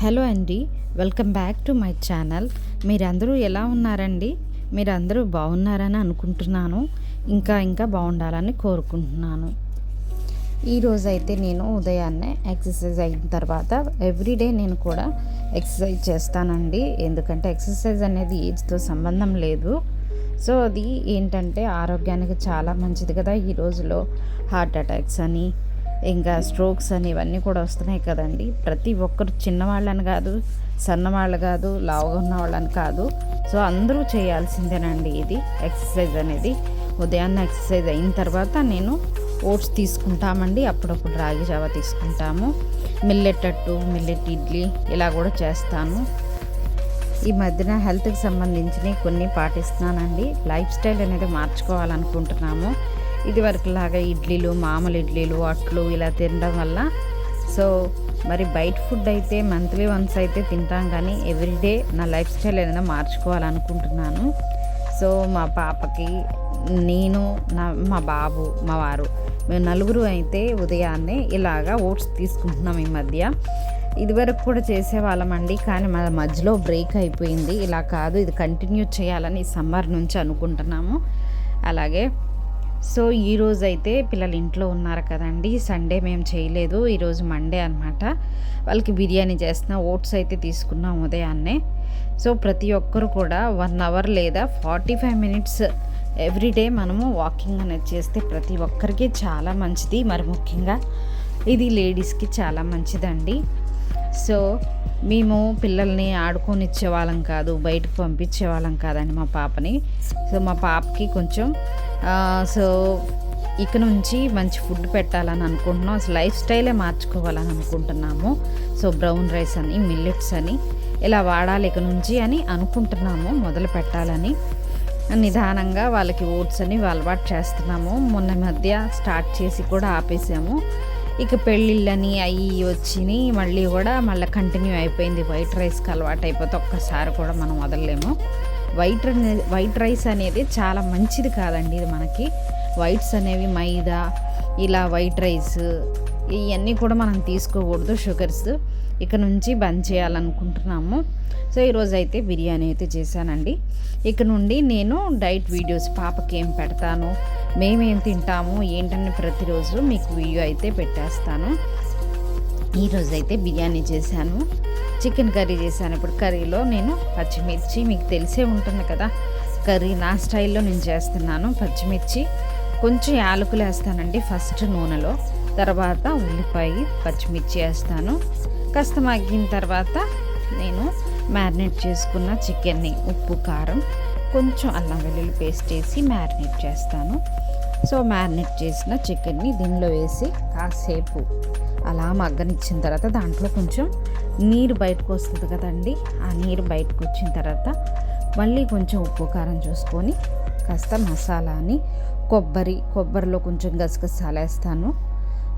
Hello అండి, welcome back to my channel. మీరందరూ ఎలా ఉన్నారండి? మీరందరూ బాగున్నారని అనుకుంటున్నాను. ఇంకా బాగుండాలని కోరుకుంటున్నాను. ఈరోజైతే నేను ఉదయాన్నే ఎక్సర్సైజ్ అయిన తర్వాత ఎవ్రీడే నేను కూడా ఎక్సర్సైజ్ చేస్తానండి. ఎందుకంటే ఎక్సర్సైజ్ అనేది ఏజ్తో సంబంధం లేదు. సో అది ఏంటంటే ఆరోగ్యానికి చాలా మంచిది కదా. ఈ రోజులో హార్ట్ అటాక్స్ అని ఇంకా స్ట్రోక్స్ అని ఇవన్నీ కూడా వస్తున్నాయి కదండి. ప్రతి ఒక్కరు చిన్నవాళ్ళని కాదు, సన్నవాళ్ళు కాదు, లావుగా ఉన్న వాళ్ళని కాదు, సో అందరూ చేయాల్సిందేనండి ఇది ఎక్సర్సైజ్ అనేది. ఉదయాన్నే ఎక్సర్సైజ్ అయిన తర్వాత నేను ఓట్స్ తీసుకుంటామండి, అప్పుడప్పుడు రాగి జావ తీసుకుంటాము, మిల్లెట్ అట్టు, మిల్లెట్ ఇడ్లీ ఇలా కూడా చేస్తాను. ఈ మధ్యన హెల్త్కి సంబంధించినవి కొన్ని పాటిస్తున్నానండి. లైఫ్ స్టైల్ అనేది మార్చుకోవాలనుకుంటున్నాము. ఇది వరకులాగా ఇడ్లీలు, మామూలు ఇడ్లీలు, అట్లు ఇలా తినడం వల్ల సో మరి బయట ఫుడ్ అయితే మంత్లీ వన్స్ అయితే తింటాం, కానీ ఎవ్రీడే నా లైఫ్ స్టైల్ ఏదైనా మార్చుకోవాలనుకుంటున్నాను. సో మా పాపకి, నేను, మా బాబు, మా వారు, మేము నలుగురు అయితే ఉదయాన్నే ఇలాగా ఓట్స్ తీసుకుంటున్నాం. ఈ మధ్య ఇదివరకు కూడా చేసేవాళ్ళమండి, కానీ మన మధ్యలో బ్రేక్ అయిపోయింది. ఇలా కాదు, ఇది కంటిన్యూ చేయాలని సమ్మర్ నుంచి అనుకుంటున్నాము. అలాగే సో ఈరోజు అయితే పిల్లలు ఇంట్లో ఉన్నారు కదండి, సండే మేము చేయలేదు, ఈరోజు మండే అనమాట. వాళ్ళకి బిర్యానీ చేస్తున్నా, ఓట్స్ అయితే తీసుకున్నాం ఉదయాన్నే. సో ప్రతి ఒక్కరు కూడా 1 అవర్ లేదా 45 మినిట్స్ ఎవ్రీడే మనము వాకింగ్ అనేది చేస్తే ప్రతి ఒక్కరికి చాలా మంచిది. మరి ముఖ్యంగా ఇది లేడీస్కి చాలా మంచిదండి. సో మేము పిల్లల్ని ఆడుకొనిచ్చే వాళ్ళం కాదు, బయటకు పంపించే వాళ్ళం కాదండి మా పాపని. సో మా పాపకి కొంచెం సో ఇక నుంచి మంచి ఫుడ్ పెట్టాలని అనుకుంటున్నాం. అసలు లైఫ్ స్టైలే మార్చుకోవాలని అనుకుంటున్నాము. సో బ్రౌన్ రైస్ అని, మిల్లెట్స్ అని ఇలా వాడాలి ఇక నుంచి అని అనుకుంటున్నాము, మొదలు పెట్టాలని. నిదానంగా వాళ్ళకి ఓట్స్ అని అలవాటు చేస్తున్నాము. మొన్న మధ్య స్టార్ట్ చేసి కూడా ఆపేసాము. ఇక పెళ్ళిళ్ళని అవి వచ్చినాయి, మళ్ళీ కంటిన్యూ అయిపోయింది. వైట్ రైస్కి అలవాటు అయిపోతే ఒక్కసారి కూడా మనం వదలలేము. వైట్ రైస్ అనేది చాలా మంచిది కాదండి. ఇది మనకి వైట్స్ అనేవి మైదా, ఇలా వైట్ రైస్ ఇవన్నీ కూడా మనం తీసుకోకూడదు. షుగర్స్ ఇక నుంచి బంద్ చేయాలనుకుంటున్నాము. సో ఈరోజు అయితే బిర్యానీ అయితే చేశానండి. ఇక నుండి నేను డైట్ వీడియోస్, పాపకి ఏం పెడతాను, మేమేం తింటాము ఏంటని ప్రతిరోజు మీకు వీడియో అయితే పెట్టేస్తాను. ఈరోజు అయితే బిర్యానీ చేశాను, చికెన్ కర్రీ చేశాను. ఇప్పుడు కర్రీలో నేను పచ్చిమిర్చి, మీకు తెలిసే ఉంటుంది కదా కర్రీ నా స్టైల్లో నేను చేస్తున్నాను. పచ్చిమిర్చి, కొంచెం యాలకులు వేస్తానండి ఫస్ట్ నూనెలో, తర్వాత ఉల్లిపాయ, పచ్చిమిర్చి వేస్తాను. కాస్త మగ్గిన తర్వాత నేను మ్యారినేట్ చేసుకున్న చికెన్ని ఉప్పు, కారం, కొంచెం అల్లం వెల్లుల్లి పేస్ట్ వేసి మ్యారినేట్ చేస్తాను. సో మ్యారినేట్ చేసిన చికెన్ని దీనిలో వేసి కాసేపు అలా మగ్గనిచ్చిన తర్వాత దాంట్లో కొంచెం నీరు బయటకు వస్తుంది కదండి, ఆ నీరు బయటకు వచ్చిన తర్వాత మళ్ళీ కొంచెం ఉప్పు, కారం చూసుకొని కాస్త మసాలాని, కొబ్బరిలో కొంచెం గసగసాలు వేస్తాను.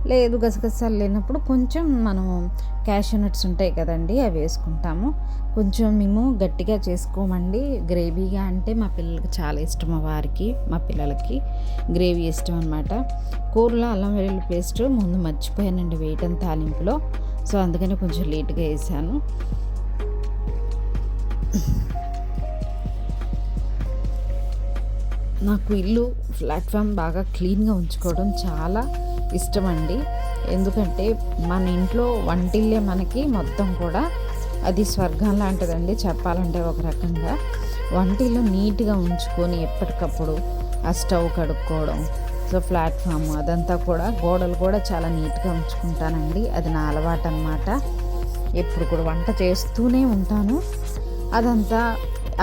లేదు గసగసాలు లేనప్పుడు కొంచెం మనం క్యాషూ నట్స్ ఉంటాయి కదండి, అవి వేసుకుంటాము. కొంచెం మేము గట్టిగా చేసుకోమండి, గ్రేవీగా అంటే మా పిల్లలకి చాలా ఇష్టం. మా పిల్లలకి గ్రేవీ ఇష్టం అనమాట. కూరలో అల్లం వెల్లుల్లి పేస్ట్ ముందు మర్చిపోయానండి వేయటం తాలింపులో, సో అందుకని కొంచెం లేట్గా వేసాను. నాకు ఇల్లు ప్లాట్ఫామ్ బాగా క్లీన్గా ఉంచుకోవడం చాలా ఇష్టం అండి. ఎందుకంటే మన ఇంట్లో వంటిల్లే మనకి మొత్తం కూడా అది స్వర్గం లాంటిదండి చెప్పాలంటే. ఒక రకంగా వంటిల్లు నీట్గా ఉంచుకొని ఎప్పటికప్పుడు ఆ స్టవ్ కడుక్కోవడం, సో ప్లాట్ఫామ్ అదంతా కూడా, గోడలు కూడా చాలా నీట్గా ఉంచుకుంటానండి. అది నా అలవాటు అన్నమాట. ఎప్పుడు కూడా వంట చేస్తూనే ఉంటాను. అదంతా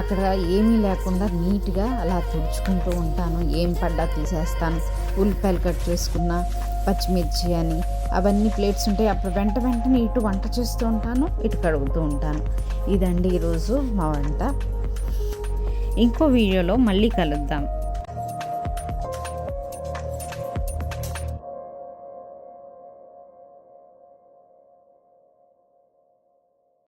అక్కడ ఏమీ లేకుండా నీట్గా అలా తుడుచుకుంటూ ఉంటాను. ఏం పడ్డా తీసేస్తాను. ఉల్లిపాయలు కట్ చేసుకున్న, పచ్చిమిర్చి అని అవన్నీ ప్లేట్స్ ఉంటాయి, అప్పుడు వెంటనే ఇటు వంట చేస్తూ ఉంటాను, ఇటు కడుగుతూ ఉంటాను. ఇదండి ఈరోజు మా వంట. ఇంకో వీడియోలో మళ్ళీ కలుద్దాం.